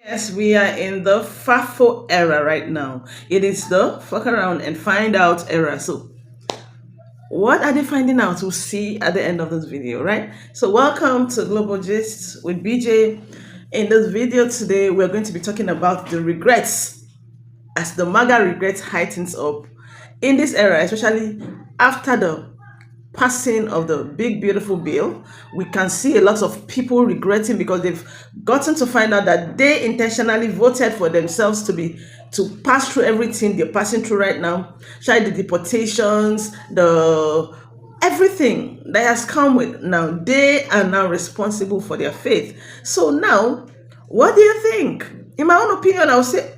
Yes, we are in the FAFO era right now. It is the fuck around and find out era. So, what are they finding out? We'll see at the end of this video, right? So, welcome to Global Gist with BJ. In this video today, we're going to be talking about the regrets as the MAGA regrets heightens up in this era, especially after the passing of the big beautiful bill. We can see a lot of people regretting because they've gotten to find out that they intentionally voted for themselves to pass through everything they're passing through right now, the deportations, the everything that has come with. Now they are now responsible for their faith. So now, what do you think? In my own opinion, I would say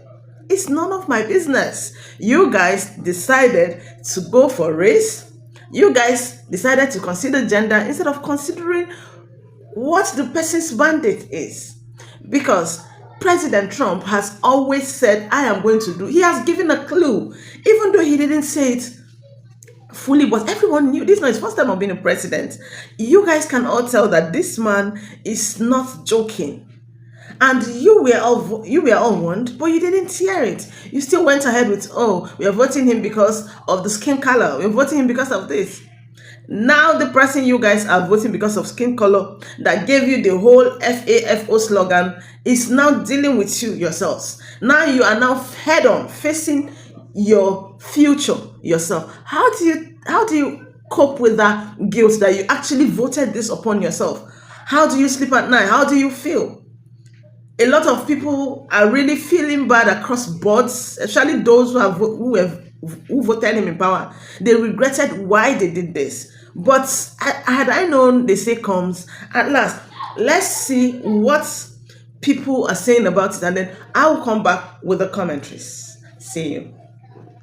it's none of my business. You guys decided to go for race. You guys decided to consider gender instead of considering what the person's mandate is. Because President Trump has always said, I am going to do. He has given a clue, even though he didn't say it fully, but everyone knew. This is not his first time of being a president. You guys can all tell that this man is not joking. And you were all warned, but you didn't hear it. You still went ahead with, oh, we are voting him because of the skin color. We're voting him because of this. Now the person you guys are voting because of skin color that gave you the whole FAFO slogan is now dealing with you yourselves. Now you are now head on facing your future yourself. How do you cope with that guilt that you actually voted this upon yourself? How do you sleep at night? How do you feel? A lot of people are really feeling bad across boards, especially those who voted him in power. They regretted why they did this. But had I known the say comes at last, let's see what people are saying about it, and then I will come back with the commentaries. See you.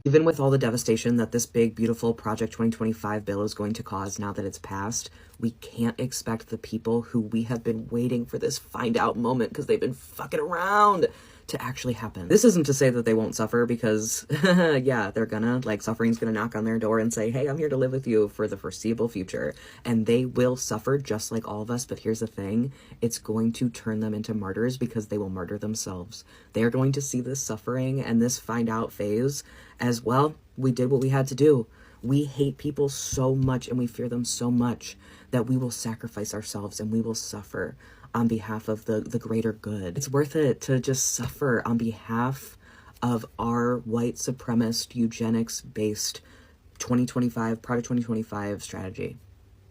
Even with all the devastation that this big, beautiful Project 2025 bill is going to cause now that it's passed, we can't expect the people who we have been waiting for this find out moment because they've been fucking around to actually happen. This isn't to say that they won't suffer because, yeah, they're gonna, suffering's gonna knock on their door and say, hey, I'm here to live with you for the foreseeable future. And they will suffer just like all of us, but here's the thing, it's going to turn them into martyrs because they will martyr themselves. They are going to see this suffering and this find out phase as, well, we did what we had to do. We hate people so much and we fear them so much that we will sacrifice ourselves and we will suffer on behalf of the greater good. It's worth it to just suffer on behalf of our white supremacist, eugenics-based 2025, Project 2025 strategy.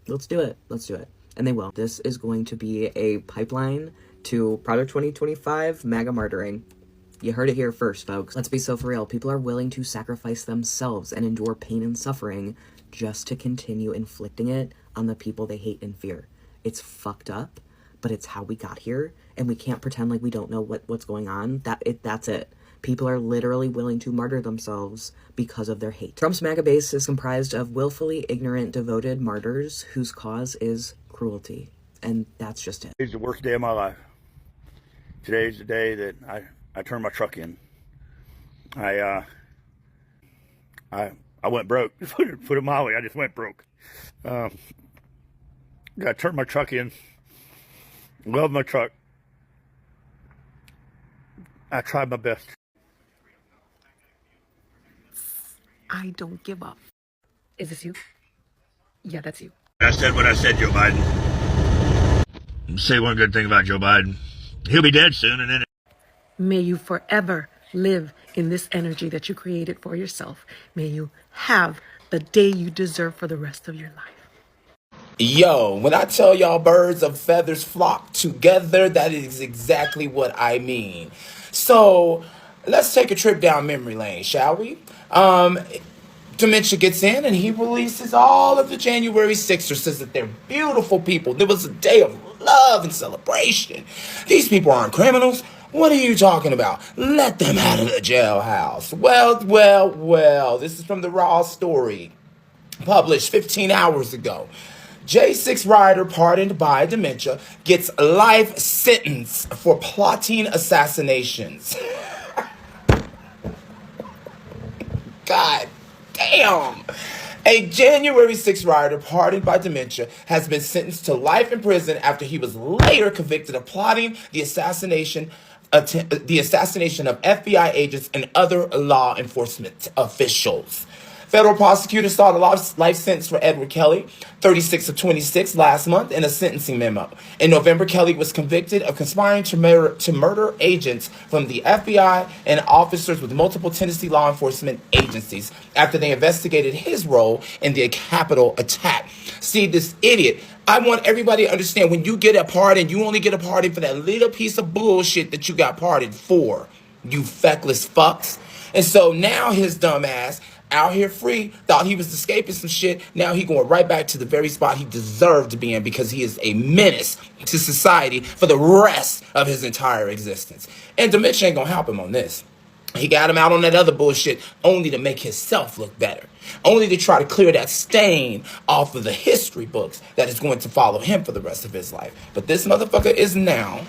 Let's do it. Let's do it. And they will. This is going to be a pipeline to Project 2025 MAGA martyring. You heard it here first, folks. Let's be so for real. People are willing to sacrifice themselves and endure pain and suffering just to continue inflicting it on the people they hate and fear. It's fucked up, but it's how we got here, and we can't pretend like we don't know what's going on. That's it. People are literally willing to martyr themselves because of their hate. Trump's MAGA base is comprised of willfully ignorant, devoted martyrs whose cause is cruelty, and that's just it. Today's the worst day of my life. Today's the day that I turned my truck in. I went broke. Put it my way, I just went broke. I turned my truck in. Love my truck. I tried my best. I don't give up. Is this you? Yeah, that's you. I said what I said, Joe Biden. Say one good thing about Joe Biden. He'll be dead soon, and then... May you forever live in this energy that you created for yourself. May you have the day you deserve for the rest of your life. Yo, when I tell y'all birds of feathers flock together, that is exactly what I mean. So, let's take a trip down memory lane, shall we? Dementia gets in and he releases all of the January 6ers, says that they're beautiful people. There was a day of love and celebration. These people aren't criminals. What are you talking about? Let them out of the jailhouse. Well, this is from the Raw story, published 15 hours ago. J6 rider pardoned by dementia gets life sentence for plotting assassinations. God damn. A January 6 rider pardoned by dementia has been sentenced to life in prison after he was later convicted of plotting the assassination the assassination of FBI agents and other law enforcement officials. Federal prosecutors sought a life sentence for Edward Kelly, 36 of 26, last month in a sentencing memo. In November, Kelly was convicted of conspiring to murder agents from the FBI and officers with multiple Tennessee law enforcement agencies after they investigated his role in the Capitol attack. See, this idiot, I want everybody to understand, when you get a pardon, you only get a pardon for that little piece of bullshit that you got pardoned for, you feckless fucks. And so now his dumb ass out here free, thought he was escaping some shit. Now he going right back to the very spot he deserved to be in, because he is a menace to society for the rest of his entire existence. And dementia ain't gonna help him on this. He got him out on that other bullshit only to make himself look better. Only to try to clear that stain off of the history books that is going to follow him for the rest of his life. But this motherfucker is now...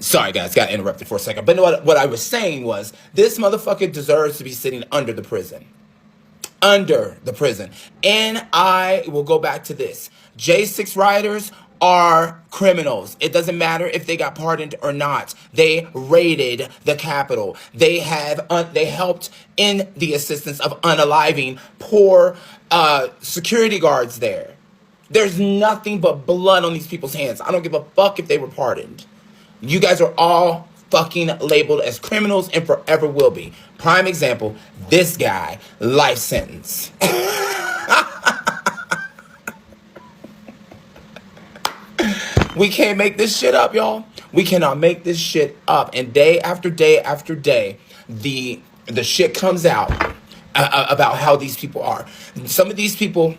Sorry, guys, got interrupted for a second. But what I was saying was, this motherfucker deserves to be sitting under the prison. Under the prison. And I will go back to this. J6 rioters are criminals. It doesn't matter if they got pardoned or not. They raided the Capitol. They helped in the assistance of unaliving poor security guards there. There's nothing but blood on these people's hands. I don't give a fuck if they were pardoned. You guys are all fucking labeled as criminals and forever will be. Prime example, this guy, life sentence. We can't make this shit up, y'all. We cannot make this shit up. And day after day after day, the shit comes out about how these people are. Some of these people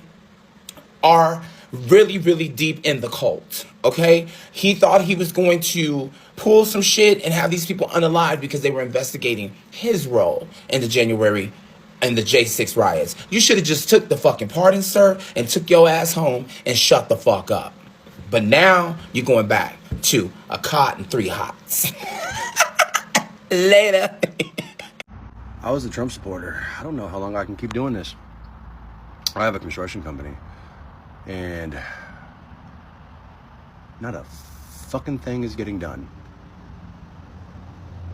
are really, really deep in the cult, okay? He thought he was going to pull some shit and have these people unalived because they were investigating his role in the January and the J6 riots. You should have just took the fucking pardon, sir, and took your ass home and shut the fuck up. But now you're going back to a cot and 3 hots. Later. I was a Trump supporter. I don't know how long I can keep doing this. I have a construction company. And not a fucking thing is getting done.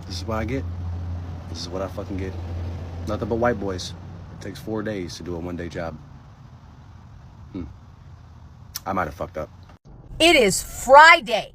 This is what I get. This is what I fucking get. Nothing but white boys. It takes 4 days to do a 1-day job. I might have fucked up. It is Friday,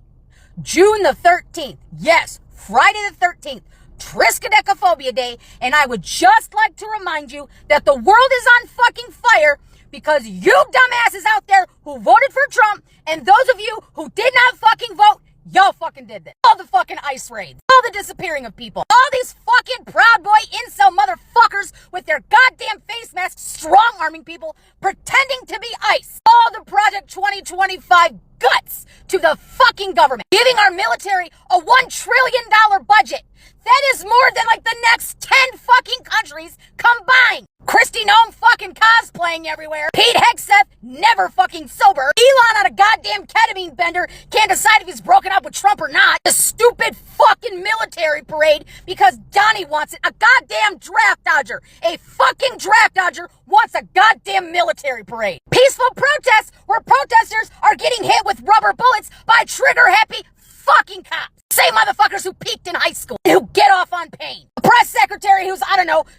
June the 13th. Yes, Friday the 13th. Triskaidekaphobia Day. And I would just like to remind you that the world is on fucking fire because you dumbasses out there who voted for Trump and those of you who did not fucking vote, y'all fucking did this. All the fucking ICE raids, all the disappearing of people, all these fucking Proud Boy incel motherfuckers with their goddamn face masks strong-arming people pretending to be ICE. All the Project 2025 guts to the fucking government, giving our military a $1 trillion budget. That is more than like the next 10 fucking countries combined. Kristi Noem fucking cosplaying everywhere. Pete Hegseth never fucking sober. Elon on a goddamn ketamine bender can't decide if he's broken up with Trump or not. The stupid fucking military parade because Donnie wants it. A goddamn draft dodger. A fucking draft dodger wants a goddamn military parade. Peaceful protests where protesters are getting hit with rubber bullets by trigger-happy fucking cops. Same motherfuckers who peaked in high school and who get off on pain. A press secretary who's,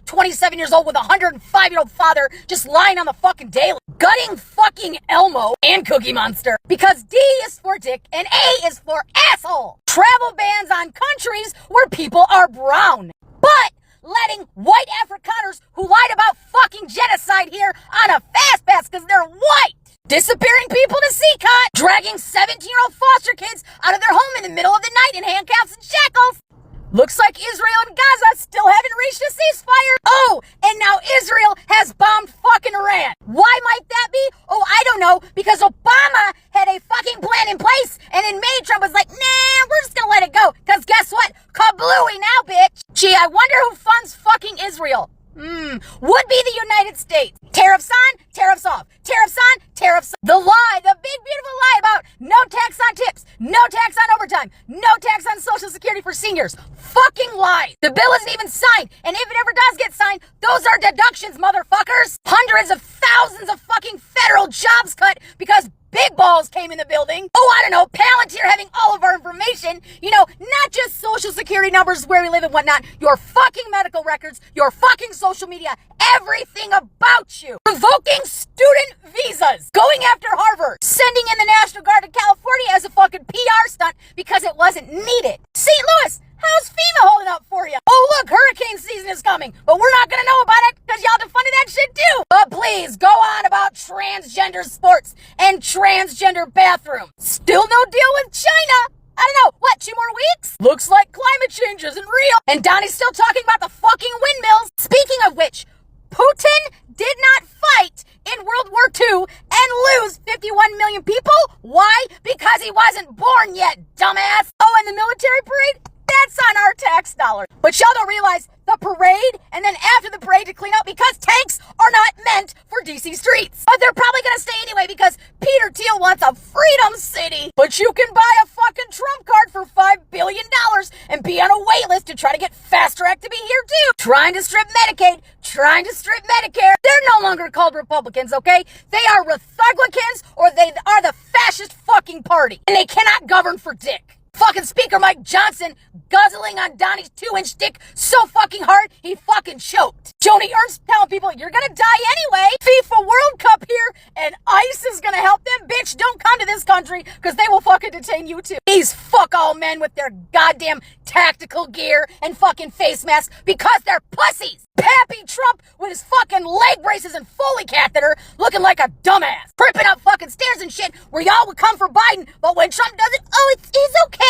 27 years old with a 105-year-old father just lying on the fucking daily. Gutting fucking Elmo and Cookie Monster. Because D is for dick and A is for asshole. Travel bans on countries where people are brown. But letting white Afrikaners who lied about fucking genocide here on a fast pass because they're white. Disappearing people to CCOT, dragging 17-year-old foster kids out of their home in the middle of the night in handcuffs and shackles. Looks like Israel and Gaza still haven't reached a ceasefire. Oh, and now Israel has bombed fucking Iran. Why might that be? Oh, I don't know, because Obama had a fucking plan in place, and in May, Trump was like, nah, we're just gonna let it go, because guess what? Kablooey now, bitch. Gee, I wonder who funds fucking Israel. Would be the United States. Tariffs on, tariffs off. Tariffs on, tariffs off. The lie, the big beautiful lie about no tax on tips, no tax on overtime, no tax on Social Security for seniors. Fucking lies. The bill isn't even signed, and if it ever does get signed, those are deductions, motherfuckers. Hundreds of thousands of fucking federal jobs cut because big balls came in the building. Oh, I don't know, Palantir having all of our information, you know, not just social security numbers, where we live and whatnot, your fucking medical records, your fucking social media, everything about you. Revoking student visas, going after Harvard, sending in the National Guard to California as a fucking PR stunt because it wasn't needed. St. Louis, how's FEMA holding up for you? Oh, look, hurricane season is coming, but we're not gonna know about it because y'all defunded that shit too. But please, go on about transgender sports and transgender bathrooms. Still no deal with China. I don't know, what, 2 more weeks? Looks like climate change isn't real. And Donnie's still talking about the fucking windmills. Speaking of which, Putin did not fight in World War II and lose 51 million people. Why? Because he wasn't born yet, dumbass. Oh, and the military parade? That's on our tax dollars. But y'all don't realize the parade and then after the parade to clean up because tanks are not meant for DC streets. But they're probably gonna stay anyway because Peter Thiel wants a freedom city. But you can buy a fucking Trump card for $5 billion and be on a wait list to try to get fast track to be here too. Trying to strip Medicaid, trying to strip Medicare. They're no longer called Republicans, okay? They are Republicans or they are the fascist fucking party. And they cannot govern for dick. Fucking Speaker Mike Johnson guzzling on Donnie's 2-inch dick so fucking hard he fucking choked. Joni Ernst telling people you're gonna die anyway. FIFA World Cup here and ICE is gonna help them. Bitch, don't come to this country because they will fucking detain you too. These fuck all men with their goddamn tactical gear and fucking face masks because they're pussies. Pappy Trump with his fucking leg braces and Foley catheter looking like a dumbass. Tripping up fucking stairs and shit where y'all would come for Biden, but when Trump does it, oh, it's okay.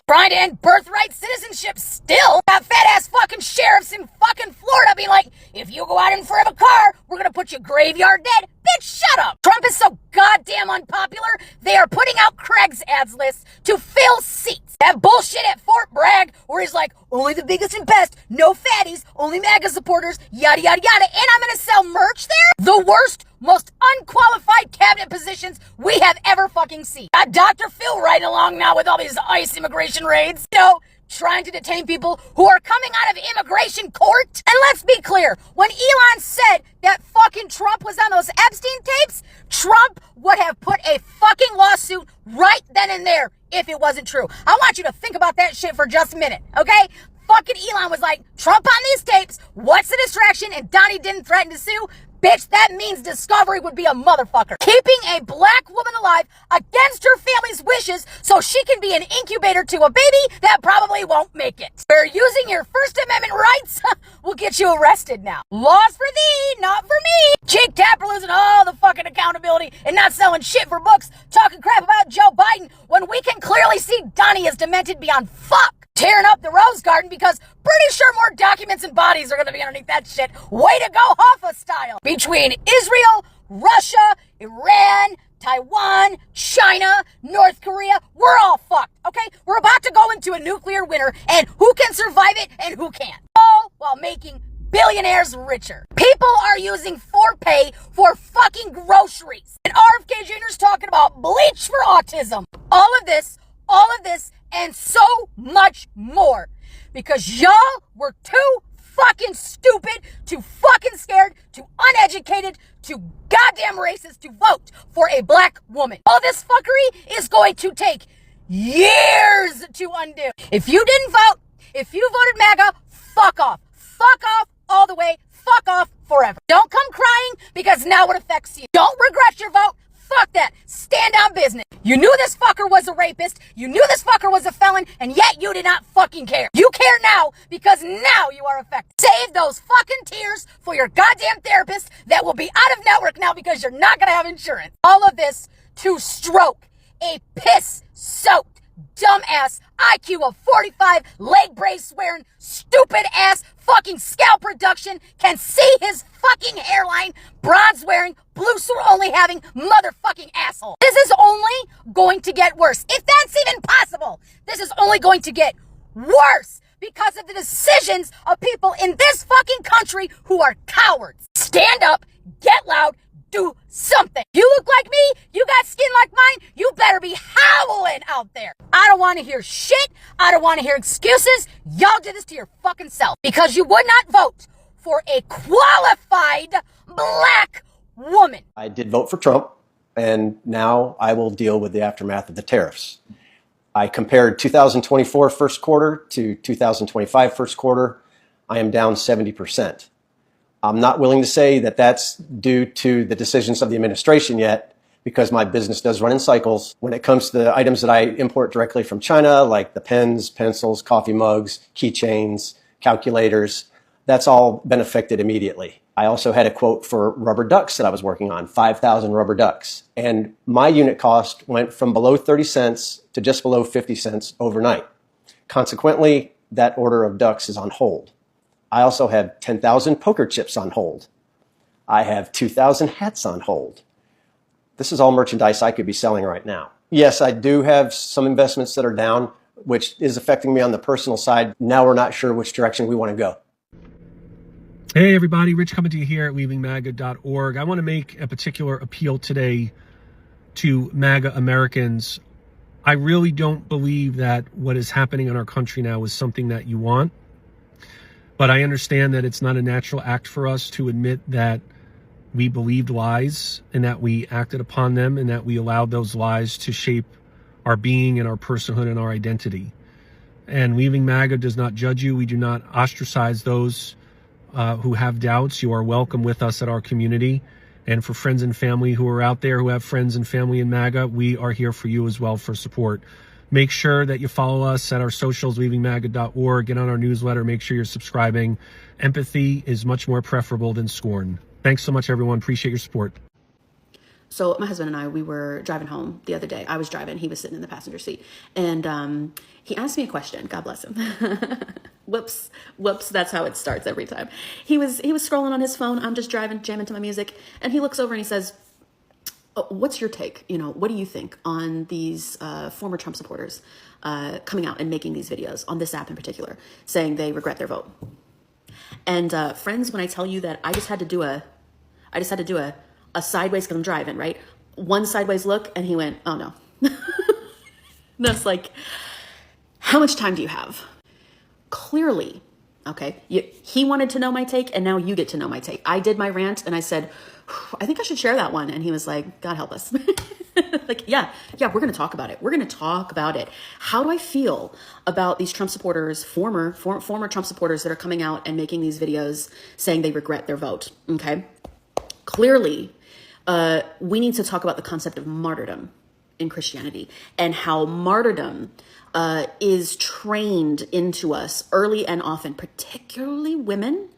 Trying to end birthright citizenship still. Got fat ass fucking sheriffs in fucking Florida be like, if you go out in front of a car, we're gonna put you graveyard dead. Bitch, shut up. Trump is so goddamn unpopular, they are putting out Craig's ads lists to fill seats. That bullshit at Fort Bragg where he's like, only the biggest and best, no fatties, only MAGA supporters, yada yada yada, and I'm gonna sell merch there? The worst, most unqualified cabinet positions we have ever fucking seen. Got Dr. Phil riding along now with all these ICE immigration raids. So, trying to detain people who are coming out of immigration court. And let's be clear, when Elon said that fucking Trump was on those Epstein tapes, Trump would have put a fucking lawsuit right then and there if it wasn't true. I want you to think about that shit for just a minute, okay? Fucking Elon was like, Trump on these tapes, what's the distraction? And Donnie didn't threaten to sue. Bitch, that means Discovery would be a motherfucker. Keeping a black woman alive against her family's wishes so she can be an incubator to a baby that probably won't make it. Where using your First Amendment rights will get you arrested now. Laws for thee, not for me. Jake Tapper losing all the fucking accountability and not selling shit for books, talking crap about Joe Biden when we can clearly see Donnie is demented beyond fuck. Tearing up the Rose Garden because pretty sure more documents and bodies are going to be underneath that shit. Way to go, Hoffa style. Between Israel, Russia, Iran, Taiwan, China, North Korea, we're all fucked, okay? We're about to go into a nuclear winter, and who can survive it and who can't? All while making billionaires richer. People are using Forpay for fucking groceries. And RFK Jr.'s talking about bleach for autism. All of this, and so much more. Because y'all were too fucking stupid, too fucking scared, too uneducated, too goddamn racist to vote for a black woman. All this fuckery is going to take years to undo. If you didn't vote, if you voted MAGA, fuck off. Fuck off all the way. Fuck off forever. Don't come crying because now it affects you. Don't regret your vote. Fuck that. Stand on business. You knew this fucker was a rapist. You knew this fucker was a felon, and yet you did not fucking care. You care now because now you are affected. Save those fucking tears for your goddamn therapist that will be out of network now because you're not gonna have insurance. All of this to stroke a piss-soaked, dumbass IQ of 45, leg brace wearing, stupid ass fucking scalp reduction, can see his fucking hairline, bronze wearing, blue suit only having motherfucking asshole. This is only going to get worse. If that's even possible, this is only going to get worse because of the decisions of people in this fucking country who are cowards. Stand up, get loud, do something. You look like me, you got skin like mine, you better be howling out there. I don't want to hear shit. I don't want to hear excuses. Y'all did this to your fucking self because you would not vote for a qualified black woman. I did vote for Trump, and now I will deal with the aftermath of the tariffs. I compared 2024 first quarter to 2025 first quarter. I am down 70%. I'm not willing to say that that's due to the decisions of the administration yet, because my business does run in cycles. When it comes to the items that I import directly from China, like the pens, pencils, coffee mugs, keychains, calculators, that's all been affected immediately. I also had a quote for rubber ducks that I was working on, 5,000 rubber ducks. And my unit cost went from below 30 cents to just below 50 cents overnight. Consequently, that order of ducks is on hold. I also have 10,000 poker chips on hold. I have 2,000 hats on hold. This is all merchandise I could be selling right now. Yes, I do have some investments that are down, which is affecting me on the personal side. Now we're not sure which direction we want to go. Hey everybody, Rich coming to you here at leavingmaga.org. I want to make a particular appeal today to MAGA Americans. I really don't believe that what is happening in our country now is something that you want. But I understand that it's not a natural act for us to admit that we believed lies and that we acted upon them and that we allowed those lies to shape our being and our personhood and our identity. And Leaving MAGA does not judge you. We do not ostracize those who have doubts. You are welcome with us at our community. And for friends and family who are out there who have friends and family in MAGA, we are here for you as well for support. Make sure that you follow us at our socials, leavingmaga.org. Get on our newsletter. Make sure you're subscribing. Empathy is much more preferable than scorn. Thanks so much, everyone. Appreciate your support. So my husband and I, we were driving home the other day. I was driving. He was sitting in the passenger seat. And he asked me a question. God bless him. Whoops. That's how it starts every time. He was scrolling on his phone. I'm just driving, jamming to my music. And he looks over and he says, "Oh, what's your take? What do you think on these former Trump supporters coming out and making these videos on this app in particular, saying they regret their vote?" And friends, when I tell you that I just had to do a sideways, because I'm driving, right? One sideways look, and he went, "Oh no." That's like, how much time do you have? Clearly, okay, he wanted to know my take, and now you get to know my take. I did my rant, and I said, "I think I should share that one." And he was like, "God help us." Like, yeah, we're going to talk about it. We're going to talk about it. How do I feel about these Trump supporters, former Trump supporters that are coming out and making these videos saying they regret their vote? Okay. Clearly, we need to talk about the concept of martyrdom in Christianity and how martyrdom is trained into us early and often, particularly women.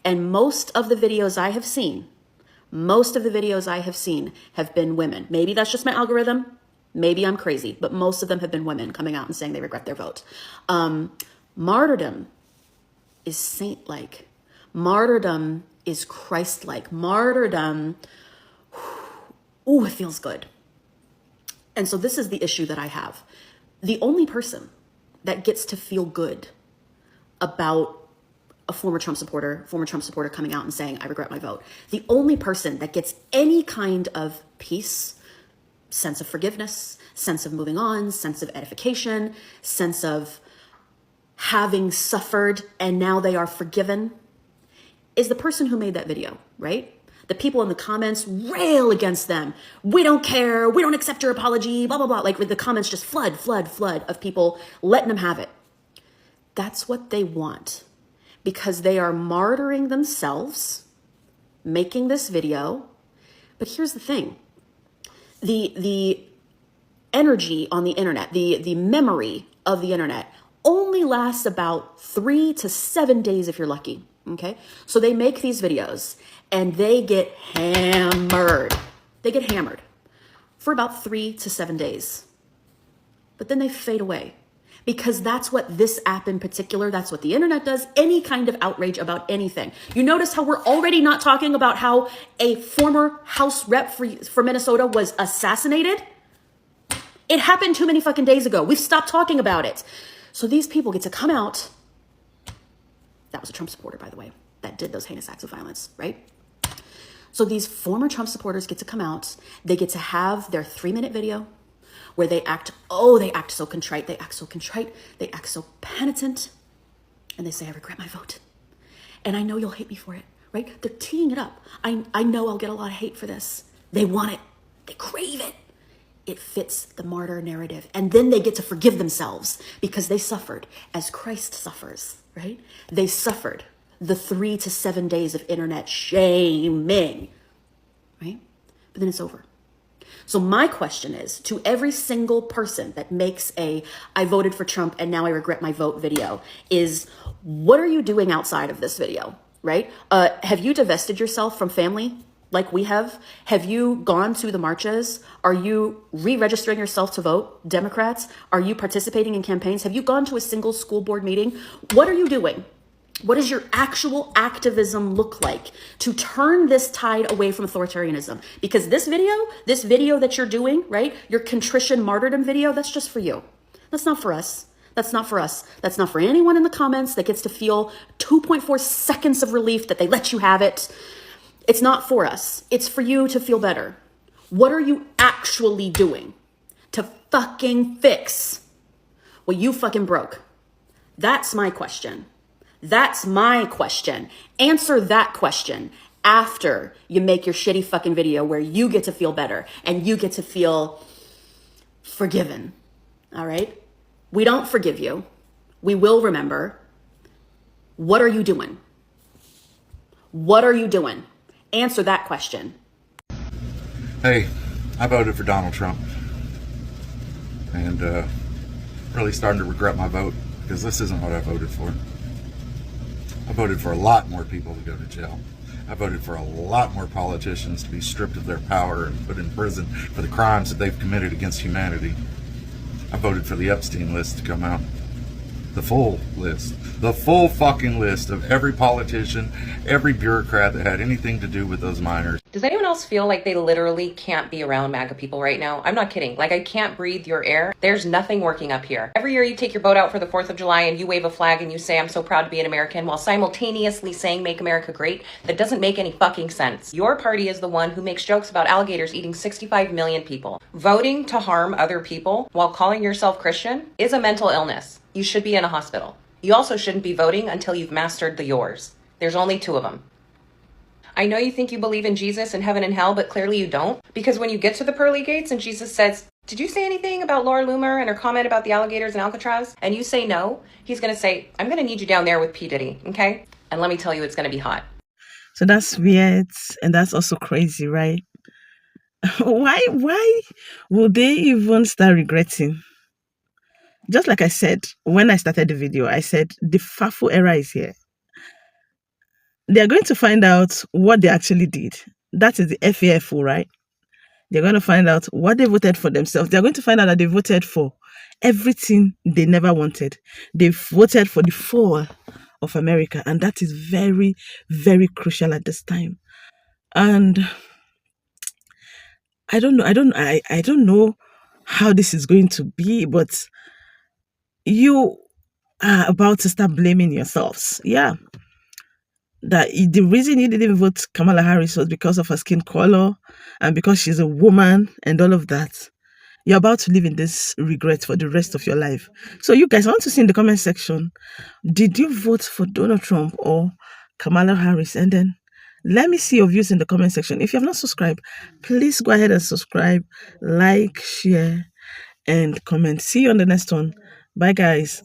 And most of the videos I have seen have been women. Maybe that's just my algorithm. Maybe I'm crazy, but most of them have been women coming out and saying they regret their vote. Martyrdom is saint-like. Martyrdom is Christ-like. Martyrdom, ooh, it feels good. And so this is the issue that I have. The only person that gets to feel good about a former Trump supporter coming out and saying, "I regret my vote," the only person that gets any kind of peace, sense of forgiveness, sense of moving on, sense of edification, sense of having suffered and now they are forgiven, is the person who made that video, right? The people in the comments rail against them. "We don't care. We don't accept your apology," blah, blah, blah. Like the comments just flood of people letting them have it. That's what they want, because they are martyring themselves, making this video. But here's the thing. The energy on the internet, the memory of the internet only lasts about 3 to 7 days if you're lucky. Okay, so they make these videos and they get hammered. They get hammered for about 3 to 7 days, but then they fade away, because that's what this app in particular, that's what the internet does. Any kind of outrage about anything. You notice how we're already not talking about how a former House rep for Minnesota was assassinated? It happened too many fucking days ago. We've stopped talking about it. So these people get to come out. That was a Trump supporter, by the way, that did those heinous acts of violence, right? So these former Trump supporters get to come out. They get to have their 3-minute video where they act so contrite. They act so contrite. They act so penitent. And they say, "I regret my vote. And I know you'll hate me for it. right? They're teeing it up. I know I'll get a lot of hate for this. They want it. They crave it. It fits the martyr narrative. And then they get to forgive themselves because they suffered as Christ suffers, right? They suffered the 3 to 7 days of internet shaming, right? But then it's over. So my question is to every single person that makes a I voted for Trump and now I regret my vote video is, what are you doing outside of this video, right? Have you divested yourself from family like we have? Have you gone to the marches? Are you re-registering yourself to vote, Democrats? Are you participating in campaigns? Have you gone to a single school board meeting? What are you doing? What does your actual activism look like to turn this tide away from authoritarianism? Because this video that you're doing, right? Your contrition martyrdom video, that's just for you. That's not for us. That's not for us. That's not for anyone in the comments that gets to feel 2.4 seconds of relief that they let you have it. It's not for us. It's for you to feel better. What are you actually doing to fucking fix what you fucking broke? That's my question. That's my question. Answer that question after you make your shitty fucking video where you get to feel better and you get to feel forgiven. All right? We don't forgive you. We will remember. What are you doing? What are you doing? Answer that question. Hey, I voted for Donald Trump. And really starting to regret my vote because this isn't what I voted for. I voted for a lot more people to go to jail. I voted for a lot more politicians to be stripped of their power and put in prison for the crimes that they've committed against humanity. I voted for the Epstein list to come out. The full list. The full fucking list of every politician, every bureaucrat that had anything to do with those minors. Does anyone else feel like they literally can't be around MAGA people right now? I'm not kidding. Like, I can't breathe your air. There's nothing working up here. Every year you take your boat out for the 4th of July and you wave a flag and you say, I'm so proud to be an American, while simultaneously saying, make America great. That doesn't make any fucking sense. Your party is the one who makes jokes about alligators eating 65 million people. Voting to harm other people while calling yourself Christian is a mental illness. You should be in a hospital. You also shouldn't be voting until you've mastered the yours. There's only 2 of them. I know you think you believe in Jesus and heaven and hell, but clearly you don't. Because when you get to the pearly gates and Jesus says, did you say anything about Laura Loomer and her comment about the alligators in Alcatraz? And you say no, he's going to say, I'm going to need you down there with P. Diddy, okay? And let me tell you, it's going to be hot. So that's weird, and that's also crazy, right? Why would they even start regretting? Just like I said, when I started the video, I said the FAFO era is here. They're going to find out what they actually did. That is the FAFO, right? They're going to find out what they voted for themselves. They're going to find out that they voted for everything they never wanted. They voted for the fall of America, and that is very, very crucial at this time. And I don't know how this is going to be, but you are about to start blaming yourselves. Yeah. That the reason you didn't vote Kamala Harris was because of her skin color and because she's a woman and all of that. You're about to live in this regret for the rest of your life. So you guys, I want to see in the comment section, did you vote for Donald Trump or Kamala Harris? And then let me see your views in the comment section. If you have not subscribed, please go ahead and subscribe, like, share, and comment. See you on the next one. Bye, guys.